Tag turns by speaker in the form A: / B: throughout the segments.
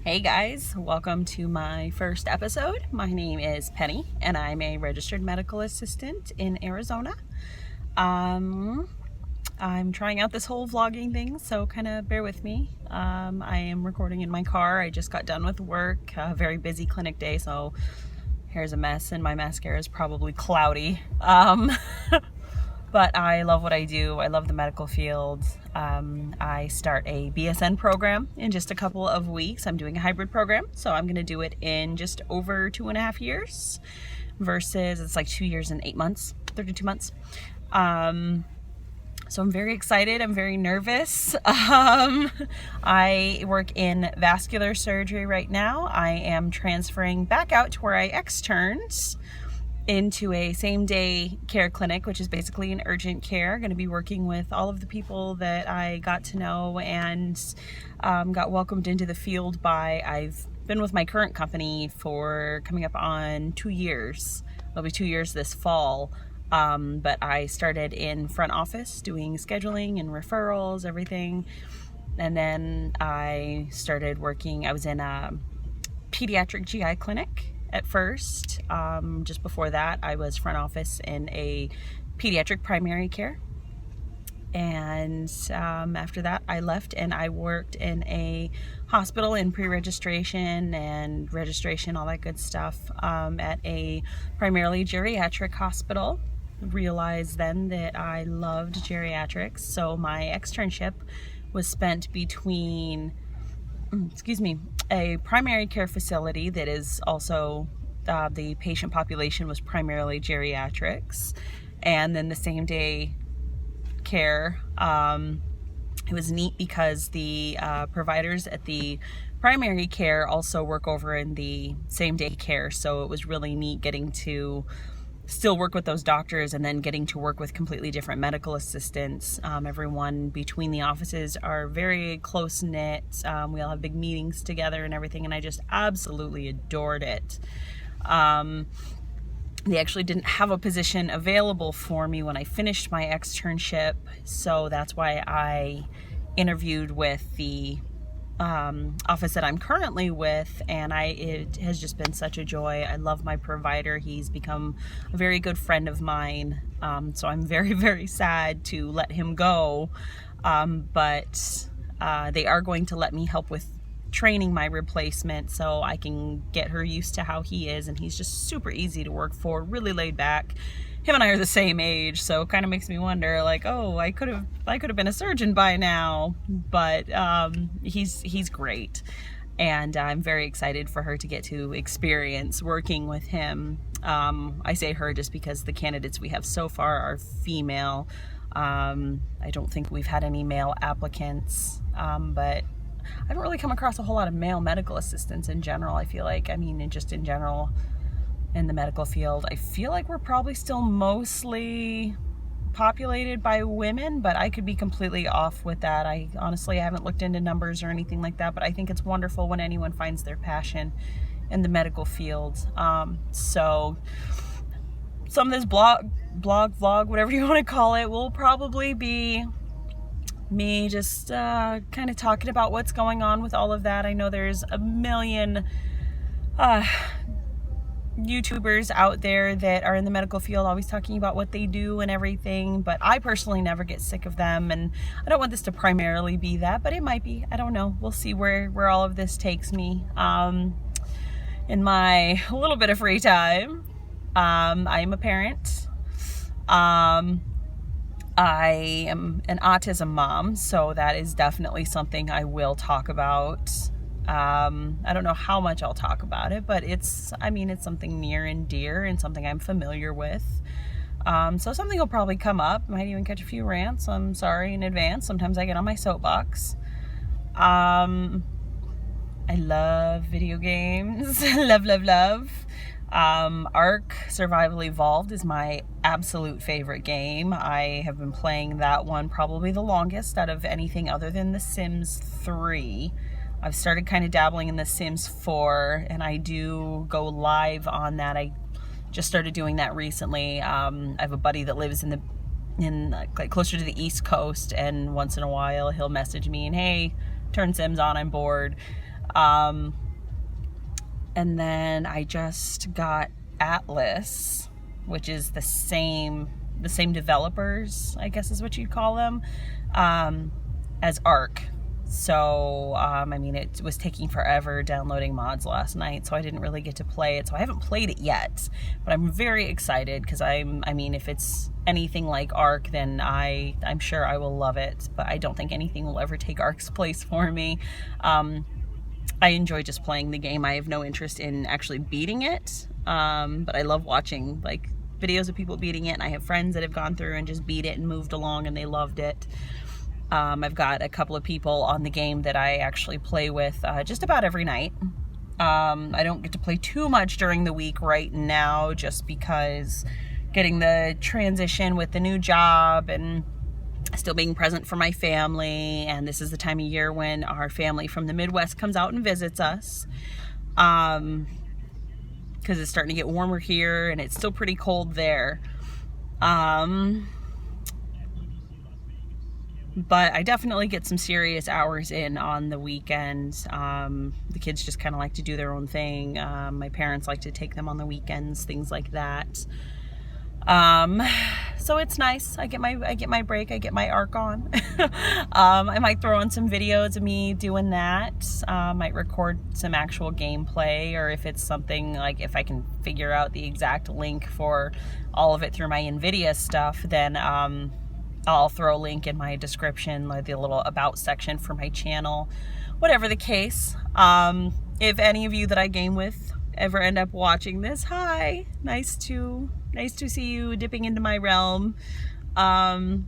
A: Hey guys, welcome to my first episode. My name is Penny and I'm a registered medical assistant in Arizona. I'm trying out this whole vlogging thing, so kind of bear with me. I am recording in my car. I just got done with work, a very busy clinic day, so hair's a mess and my mascara is probably cloudy. But I love what I do. I love the medical field. I start a BSN program in just a couple of weeks. I'm doing a hybrid program, so I'm going to do it in just over 2.5 years versus it's like 2 years and 8 months, 32 months. So I'm very excited. I'm very nervous. I work in vascular surgery right now. I am transferring back out to where I externed into a same-day care clinic, which is basically an urgent care. Going to be working with all of the people that I got to know and got welcomed into the field by. I've been with my current company for coming up on 2 years. It'll be 2 years this fall. But I started in front office doing scheduling and referrals, everything. And then I started working, I was in a pediatric GI clinic at first. Just before that, I was front office in a pediatric primary care. And after that, I left and I worked in a hospital in pre-registration and registration, all that good stuff, at a primarily geriatric hospital. Realized then that I loved geriatrics, so my externship was spent between a primary care facility that is also the patient population was primarily geriatrics, and then the same day care. It was neat because the providers at the primary care also work over in the same day care, so it was really neat getting to still work with those doctors and then getting to work with completely different medical assistants. Everyone between the offices are very close knit. We all have big meetings together and everything, and I just absolutely adored it. They actually didn't have a position available for me when I finished my externship, so that's why I interviewed with the office that I'm currently with, and it has just been such a joy. I love my provider. He's become a very good friend of mine, so I'm very, very sad to let him go, but they are going to let me help with training my replacement so I can get her used to how he is, and he's just super easy to work for, really laid back. Him and I are the same age, so it kind of makes me wonder, like, oh, I could have been a surgeon by now. But he's great, and I'm very excited for her to get to experience working with him. I say her just because the candidates we have so far are female. I don't think we've had any male applicants, but I haven't really come across a whole lot of male medical assistants in general. I feel like, just in general, in the medical field, I feel like we're probably still mostly populated by women, but I could be completely off with that. I haven't looked into numbers or anything like that, but I think it's wonderful when anyone finds their passion in the medical field. So some of this vlog, whatever you want to call it, will probably be me just kind of talking about what's going on with all of that. I know there's a million YouTubers out there that are in the medical field always talking about what they do and everything, but I personally never get sick of them, and I don't want this to primarily be that, but it might be. I don't know. We'll see where all of this takes me. In my little bit of free time, I am a parent. I am an autism mom, so that is definitely something I will talk about. I don't know how much I'll talk about it, but it's something near and dear and something I'm familiar with. So something will probably come up. Might even catch a few rants. I'm sorry in advance. Sometimes I get on my soapbox. I love video games. love. Ark Survival Evolved is my absolute favorite game. I have been playing that one probably the longest out of anything other than The Sims 3. I've started kind of dabbling in The Sims 4, and I do go live on that. I just started doing that recently. I have a buddy that lives closer to the East Coast, and once in a while he'll message me and, hey, turn Sims on, I'm bored. And then I just got Atlas, which is the same developers, I guess is what you'd call them, as Ark. So, I mean, it was taking forever downloading mods last night, so I didn't really get to play it. So I haven't played it yet, but I'm very excited because I mean, if it's anything like Ark, then I'm sure I will love it, but I don't think anything will ever take Ark's place for me. I enjoy just playing the game. I have no interest in actually beating it, but I love watching, like, videos of people beating it, and I have friends that have gone through and just beat it and moved along and they loved it. I've got a couple of people on the game that I actually play with just about every night. I don't get to play too much during the week right now just because getting the transition with the new job and still being present for my family, and this is the time of year when our family from the Midwest comes out and visits us. Because it's starting to get warmer here and it's still pretty cold there. But I definitely get some serious hours in on the weekends. The kids just kind of like to do their own thing. My parents like to take them on the weekends, things like that. So it's nice. I get my break. I get my Ark on. I might throw on some videos of me doing that. Might record some actual gameplay, or if it's something like, if I can figure out the exact link for all of it through my NVIDIA stuff, then I'll throw a link in my description, like the little about section for my channel, whatever the case. If any of you that I game with ever end up watching this, hi, nice to see you dipping into my realm. And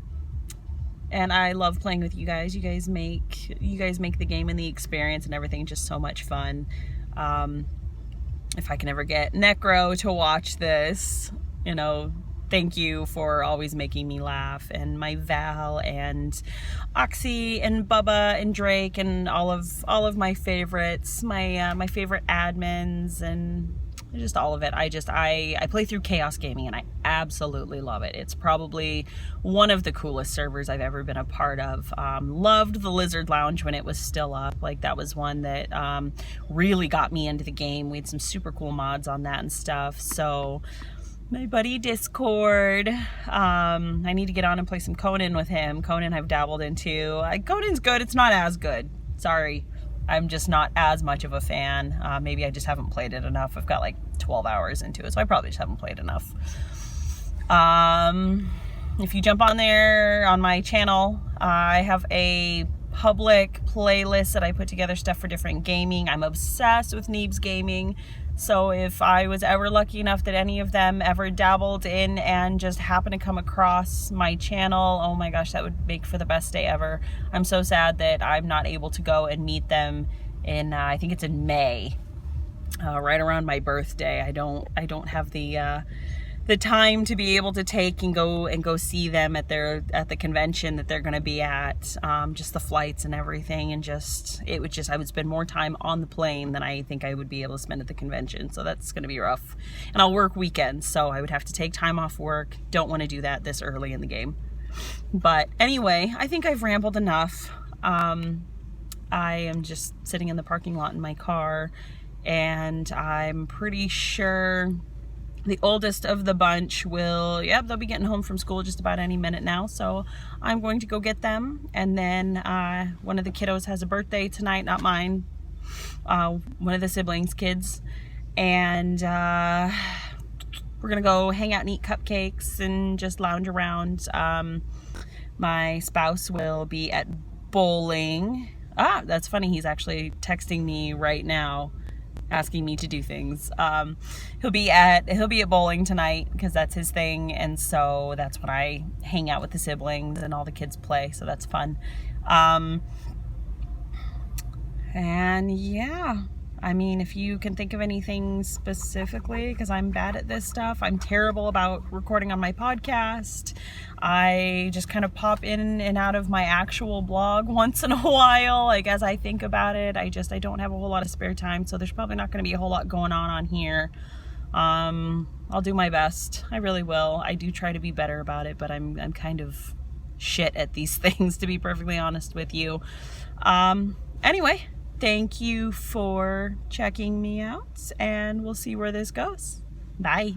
A: I love playing with you guys. You guys make the game and the experience and everything just so much fun. If I can ever get Necro to watch this, you know, thank you for always making me laugh, and my Val and Oxy and Bubba and Drake and all of my favorites, my favorite admins, and just all of it. I play through Chaos Gaming and I absolutely love it. It's probably one of the coolest servers I've ever been a part of. Loved the Lizard Lounge when it was still up. Like, that was one that really got me into the game. We had some super cool mods on that and stuff. So my buddy Discord, I need to get on and play some Conan with him. Conan I've dabbled into. Conan's good. It's not as good. Sorry. I'm just not as much of a fan. Maybe I just haven't played it enough. I've got like 12 hours into it, so I probably just haven't played enough. If you jump on there on my channel, I have a public playlist that I put together, stuff for different gaming. I'm obsessed with Neebs Gaming. So if I was ever lucky enough that any of them ever dabbled in and just happened to come across my channel, oh my gosh, that would make for the best day ever. I'm so sad that I'm not able to go and meet them in, I think it's in May, right around my birthday. I don't have the time to be able to take and go see them at the convention that they're going to be at. Just the flights and everything, and I would spend more time on the plane than I think I would be able to spend at the convention. So that's going to be rough. And I'll work weekends, so I would have to take time off work. Don't want to do that this early in the game. But anyway, I think I've rambled enough. I am just sitting in the parking lot in my car, and I'm pretty sure the oldest of the bunch they'll be getting home from school just about any minute now. So I'm going to go get them. And then one of the kiddos has a birthday tonight, not mine. One of the siblings' kids. And we're going to go hang out and eat cupcakes and just lounge around. My spouse will be at bowling. That's funny. He's actually texting me right now, asking me to do things. He'll be at bowling tonight because that's his thing, and so that's when I hang out with the siblings and all the kids play, so that's fun. And yeah, I mean, if you can think of anything specifically, because I'm bad at this stuff. I'm terrible about recording on my podcast. I just kind of pop in and out of my actual blog once in a while, like as I think about it. I don't have a whole lot of spare time, so there's probably not going to be a whole lot going on here. I'll do my best. I really will. I do try to be better about it, but I'm kind of shit at these things, to be perfectly honest with you. Anyway, Thank you for checking me out, and we'll see where this goes. Bye.